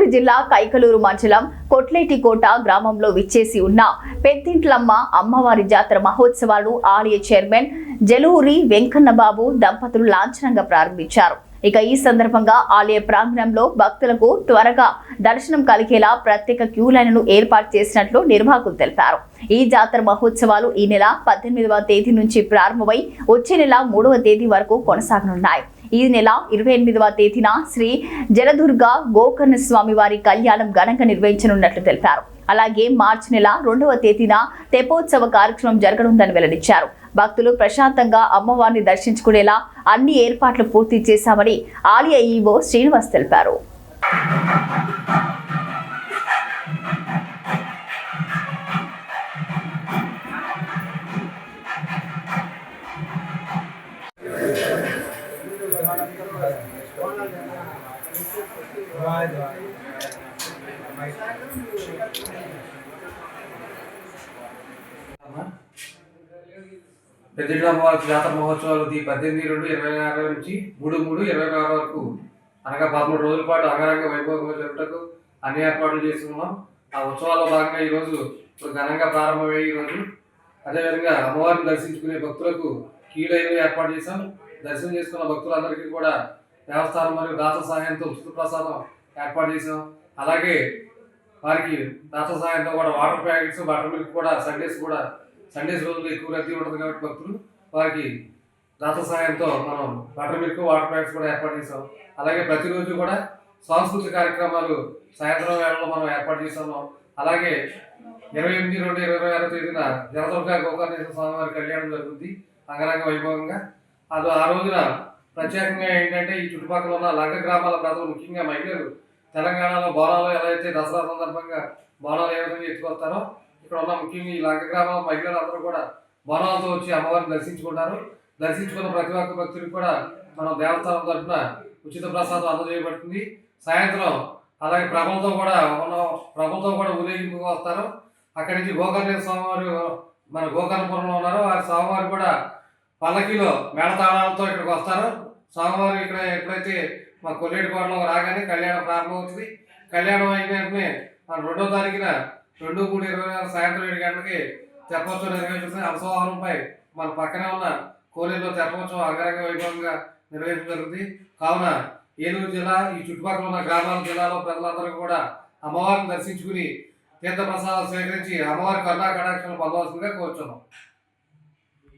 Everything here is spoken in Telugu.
నెల్లూరు జిల్లా కైకలూరు మండలం కొట్లేటికోట గ్రామంలో విచ్చేసి ఉన్న పెద్దింట్లమ్మ అమ్మవారి జాతర మహోత్సవాలను ఆలయ చైర్మన్ జలూరి వెంకన్నబాబు దంపతులు లాంఛనంగా ప్రారంభించారు. ఇక ఈ సందర్భంగా ఆలయ ప్రాంగణంలో భక్తులకు త్వరగా దర్శనం కలిగేలా ప్రత్యేక క్యూ లైన్లను ఏర్పాటు చేసినట్లు నిర్వాహకులు తెలిపారు. ఈ జాతర మహోత్సవాలు ఈ నెల 18వ తేదీ నుంచి ప్రారంభమై వచ్చే నెల 3వ తేదీ వరకు కొనసాగనున్నాయి. ఈ నెల 28వ తేదీన శ్రీ జలదుర్గ గోకర్ణ స్వామి వారి కళ్యాణం ఘనంగా నిర్వహించనున్నట్లు తెలిపారు. అలాగే మార్చి నెల 2వ తేదీన తెప్పోత్సవ కార్యక్రమం జరగనుందని వెల్లడించారు. భక్తులు ప్రశాంతంగా అమ్మవారిని దర్శించుకునేలా అన్ని ఏర్పాట్లు పూర్తి చేశామని ఆలయ ఈవో శ్రీనివాస్ తెలిపారు. పెద్దింట్లమ్మ జాతర మహోత్సవాలు 18/2/2026 నుంచి 3/3/26 వరకు అనగా 13 రోజుల పాటు అంగరంగ వైభవంగా జరుపుటకు అన్ని ఏర్పాట్లు చేస్తున్నాం. ఆ ఉత్సవాల్లో భాగంగా ఈరోజు ఘనంగా ప్రారంభమయ్యే ఈరోజు అదేవిధంగా అమ్మవారిని దర్శించుకునే భక్తులకు క్యూ లైన్లు ఏర్పాటు చేశాం. దర్శనం చేసుకున్న భక్తులందరికీ కూడా దేవస్థానం మరియు దాత సహాయంతో ఉచిత ప్రసాదం ఏర్పాటు చేసాం. అలాగే వారికి దాత సహాయంతో కూడా వాటర్ ప్యాకెట్స్, బటర్ మిల్క్ కూడా సండేస్ రోజుల్లో ఎక్కువ రద్దీ ఉంటుంది కాబట్టి భక్తులు వారికి దాత సహాయంతో మనం బటర్ మిల్క్, వాటర్ ప్యాకెట్స్ కూడా ఏర్పాటు చేసాం. అలాగే ప్రతిరోజు కూడా సాంస్కృతిక కార్యక్రమాలు సాయంత్రం వేళలో మనం ఏర్పాటు చేసాము. అలాగే 28/2/2026 తేదీన జలదుర్గ గోకర్ణేశ్వర స్వామి వారి కళ్యాణం జరుగుతుంది అంగరంగ వైభవంగా. ఆ రోజున ప్రత్యేకంగా ఏంటంటే ఈ చుట్టుపక్కల ఉన్న లంక గ్రామాల ప్రజలు, ముఖ్యంగా మహిళలు తెలంగాణలో బోనాలు ఎలా అయితే దసరా సందర్భంగా బోనాలు ఏ విధంగా ఎత్తుకొస్తారో ఇక్కడ ఉన్న ముఖ్యంగా ఈ లంక గ్రామాల మహిళలందరూ కూడా బోనాలతో వచ్చి అమ్మవారిని దర్శించుకుంటారు. దర్శించుకున్న ప్రతి ఒక్క భక్తుడికి కూడా మనం దేవస్థానం తరఫున ఉచిత ప్రసాదం అందజేయబడుతుంది. సాయంత్రం అలాగే ప్రభలతో కూడా ఊరేగింపుగా వస్తారు. అక్కడి నుంచి గోకర్ణేశ్వర స్వామివారు మన గోకర్ణపురంలో ఉన్నారు. వారి స్వామివారు కూడా పల్లకిలో మేళతాళాలతో ఇక్కడికి వస్తారు. స్వామివారు ఇక్కడ ఎప్పుడైతే మా కొల్లేటికోటలో రాగానే కళ్యాణం ప్రారంభమవుతుంది. కళ్యాణం అయిన వెంటనే మన 2వ తారీఖున 2/3/26 సాయంత్రం 7 గంటలకి తెప్పోత్సవం నిర్వహించుకుని అంశవాహనంపై మన పక్కనే ఉన్న కోనేరులో తెప్పోత్సవం అంగరంగ వైభవంగా నిర్వహించడం జరుగుతుంది. కావున ఏలూరు జిల్లా ఈ చుట్టుపక్కల ఉన్న గ్రామాల జిల్లాలో ప్రజలందరూ కూడా అమ్మవారిని దర్శించుకుని తీర్థ ప్రసాదాలు స్వీకరించి అమ్మవారి కరుణా కటాక్షాలు పొందవలసిందిగా కోరుచున్నాం.